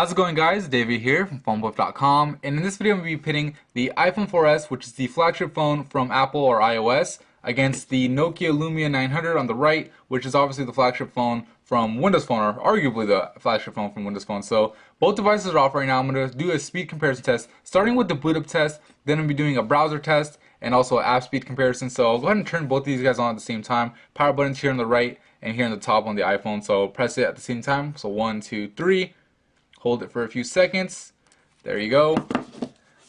How's it going, guys? David here from PhoneBuff.com, and in this video I'm going to be pitting the iPhone 4S, which is the flagship phone from Apple or iOS, against the Nokia Lumia 900 on the right, which is obviously the flagship phone from Windows Phone, or arguably the flagship phone from Windows Phone. So both devices are off right now. I'm going to do a speed comparison test, starting with the boot up test, then I'm going to be doing a browser test, and also an app speed comparison. So I'll go ahead and turn both of these guys on at the same time. Power buttons here on the right and here on the top on the iPhone, so press it at the same time. So 1, 2, 3. Hold it for a few seconds. There you go.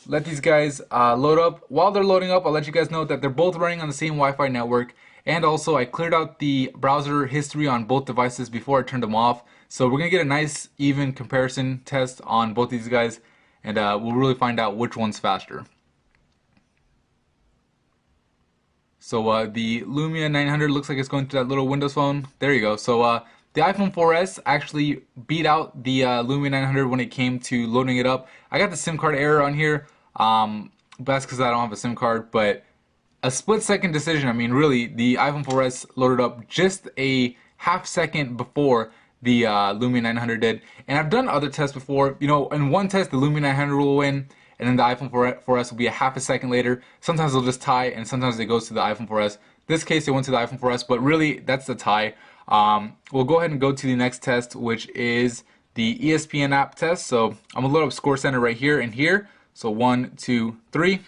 Let these guys load up. While they're loading up, I'll let you guys know that they're both running on the same Wi-Fi network. And also, I cleared out the browser history on both devices before I turned them off. So we're going to get a nice, even comparison test on both these guys. And we'll really find out which one's faster. So the Lumia 900 looks like it's going through that little Windows Phone. There you go. So the iPhone 4S actually beat out the Lumia 900 when it came to loading it up. I got the SIM card error on here, but that's because I don't have a SIM card. But a split-second decision. I mean, really, the iPhone 4S loaded up just a half second before the Lumia 900 did. And I've done other tests before. You know, in one test, the Lumia 900 will win, and then the iPhone 4S will be a half a second later. Sometimes they'll just tie, and sometimes it goes to the iPhone 4S. This case, it went to the iPhone 4S, but really, that's the tie. We'll go ahead and go to the next test, which is the ESPN app test. So I'm going to load up Score Center right here and here. So 1, 2, 3.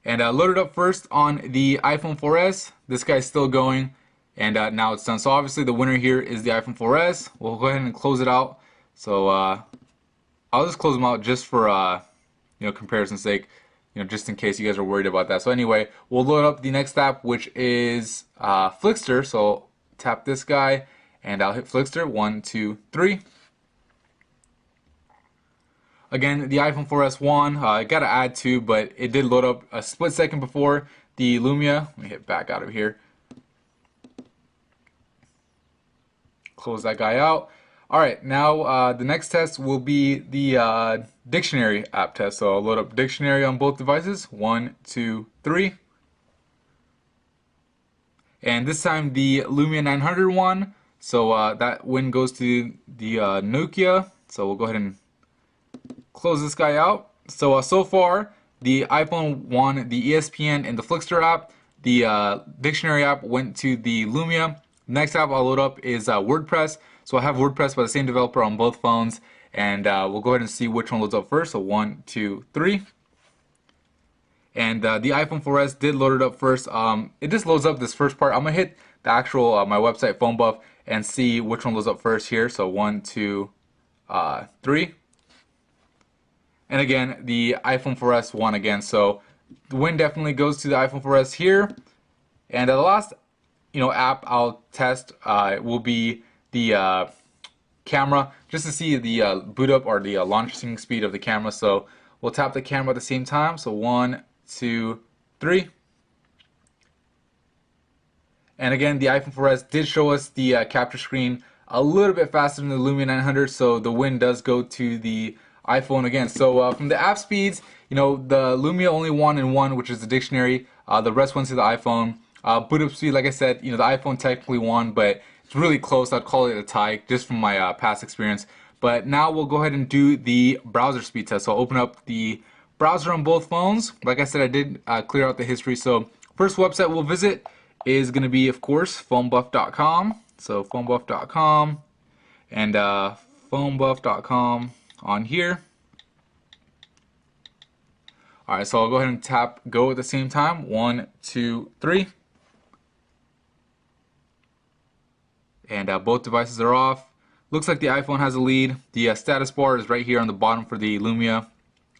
And load it up first on the iPhone 4S. This guy's still going, and now it's done. So obviously the winner here is the iPhone 4S. We'll go ahead and close it out. So I'll just close them out just for comparison's sake. Just in case you guys are worried about that. So anyway, we'll load up the next app, which is Flickster. So tap this guy, and I'll hit Flickster. 1, 2, 3. Again, the iPhone 4S won. I got to add 2, but it did load up a split second before the Lumia. Let me hit back out of here. Close that guy out. All right, now the next test will be the dictionary app test. So I'll load up dictionary on both devices. 1, 2, 3. And this time the Lumia 900 won. So that win goes to the Nokia. So we'll go ahead and close this guy out. So so far the iPhone won the ESPN and the Flickster app. The dictionary app went to the Lumia. Next app I'll load up is WordPress. So I have WordPress by the same developer on both phones, and we'll go ahead and see which one loads up first. So 1, 2, 3. And the iPhone 4S did load it up first. It just loads up this first part. I'm gonna hit the actual my website PhoneBuff and see which one loads up first here. So 1, 2, 3. And again, the iPhone 4S won again. So the win definitely goes to the iPhone 4S here. And the last app I'll test will be the camera, just to see the boot up or the launching speed of the camera. So we'll tap the camera at the same time. So 1, 2, 3. And again, the iPhone 4S did show us the capture screen a little bit faster than the Lumia 900, so the win does go to the iPhone again. So from the app speeds, the Lumia only won in one, which is the dictionary. The rest went to the iPhone. Boot up speed, like I said, the iPhone technically won, but it's really close. I'd call it a tie just from my past experience. But now we'll go ahead and do the browser speed test. So I'll open up the browser on both phones. Like I said, I did clear out the history. So first website we'll visit is going to be, of course, PhoneBuff.com. So PhoneBuff.com and PhoneBuff.com on here. Alright, so I'll go ahead and tap go at the same time. 1, 2, 3. And both devices are off. Looks like the iPhone has a lead. The status bar is right here on the bottom for the Lumia.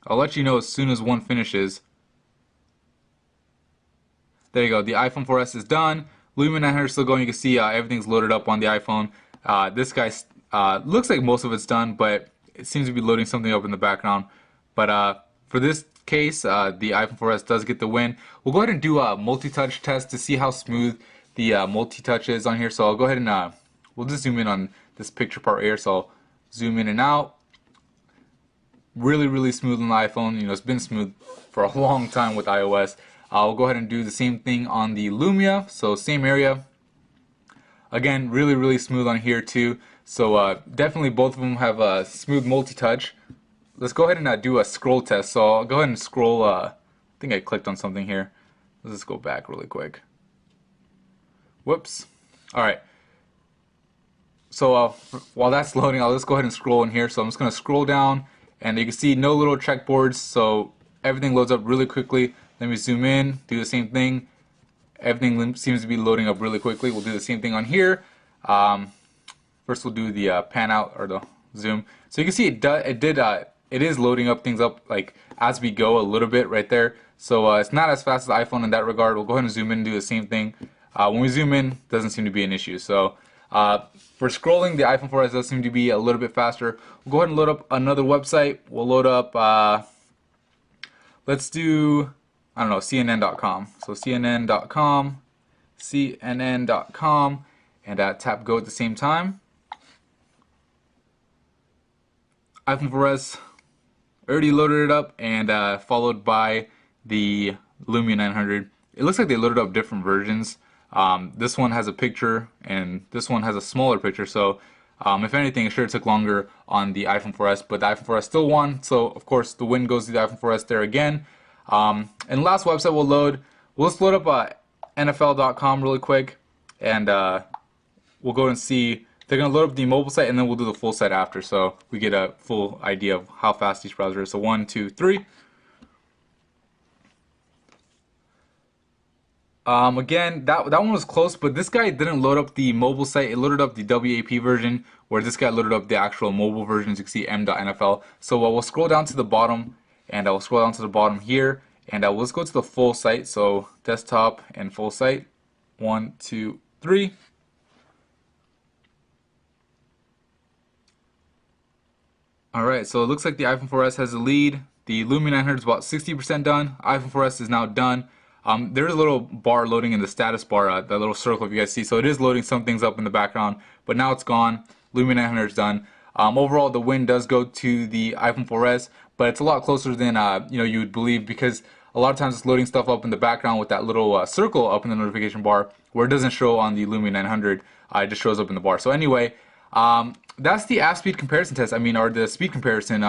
I'll let you know as soon as one finishes. There you go. The iPhone 4S is done. Lumia 900 is still going. You can see everything's loaded up on the iPhone. This guy looks like most of it's done, but it seems to be loading something up in the background. But for this case, the iPhone 4S does get the win. We'll go ahead and do a multi-touch test to see how smooth the multi-touch is on here. So I'll go ahead and we'll just zoom in on this picture part here. So I'll zoom in and out. Really smooth on the iPhone. It's been smooth for a long time with iOS. I'll go ahead and do the same thing on the Lumia. So same area. Again, really smooth on here too. So definitely both of them have a smooth multi-touch. Let's go ahead and do a scroll test. So I'll go ahead and scroll. I think I clicked on something here. Let's just go back really quick. Whoops. All right. So while that's loading, I'll just go ahead and scroll in here. So I'm just going to scroll down, and you can see no little checkboards. So everything loads up really quickly. Let me zoom in, do the same thing. Everything seems to be loading up really quickly. We'll do the same thing on here. First, we'll do the pan out or the zoom. So you can see it is loading up things up like as we go a little bit right there. So it's not as fast as the iPhone in that regard. We'll go ahead and zoom in and do the same thing. When we zoom in, doesn't seem to be an issue. So for scrolling, the iPhone 4S does seem to be a little bit faster. We'll go ahead and load up another website. We'll load up, let's do, I don't know, CNN.com. So CNN.com, and tap go at the same time. iPhone 4S already loaded it up, and followed by the Lumia 900. It looks like they loaded up different versions. This one has a picture, and this one has a smaller picture. So if anything, it sure took longer on the iPhone 4S, but the iPhone 4S still won. So of course, the win goes to the iPhone 4S there again. And last website we'll load. We'll just load up NFL.com really quick, and we'll go and see. They're going to load up the mobile site, and then we'll do the full site after, so we get a full idea of how fast each browser is. So 1, 2, 3. Again, that one was close, but this guy didn't load up the mobile site. It loaded up the WAP version, where this guy loaded up the actual mobile version. As you can see, m.nfl. So we'll scroll down to the bottom, and we'll scroll down to the bottom here, and let's go to the full site. So desktop and full site. 1, 2, 3. Alright, so it looks like the iPhone 4S has the lead. The Lumia 900 is about 60% done. iPhone 4S is now done. There's a little bar loading in the status bar, that little circle if you guys see. So it is loading some things up in the background, but now it's gone. Lumia 900 is done. Overall, the win does go to the iPhone 4S, but it's a lot closer than you would believe, because a lot of times it's loading stuff up in the background with that little circle up in the notification bar, where it doesn't show on the Lumia 900. It just shows up in the bar. So anyway, that's the app speed comparison test. Or the speed comparison.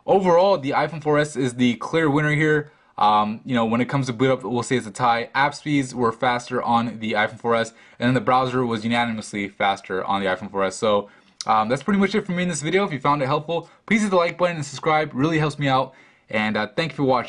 Overall, the iPhone 4S is the clear winner here. When it comes to boot up, we'll say it's a tie. App speeds were faster on the iPhone 4S, and then the browser was unanimously faster on the iPhone 4S. So that's pretty much it for me in this video. If you found it helpful, please hit the like button and subscribe. It really helps me out. And thank you for watching.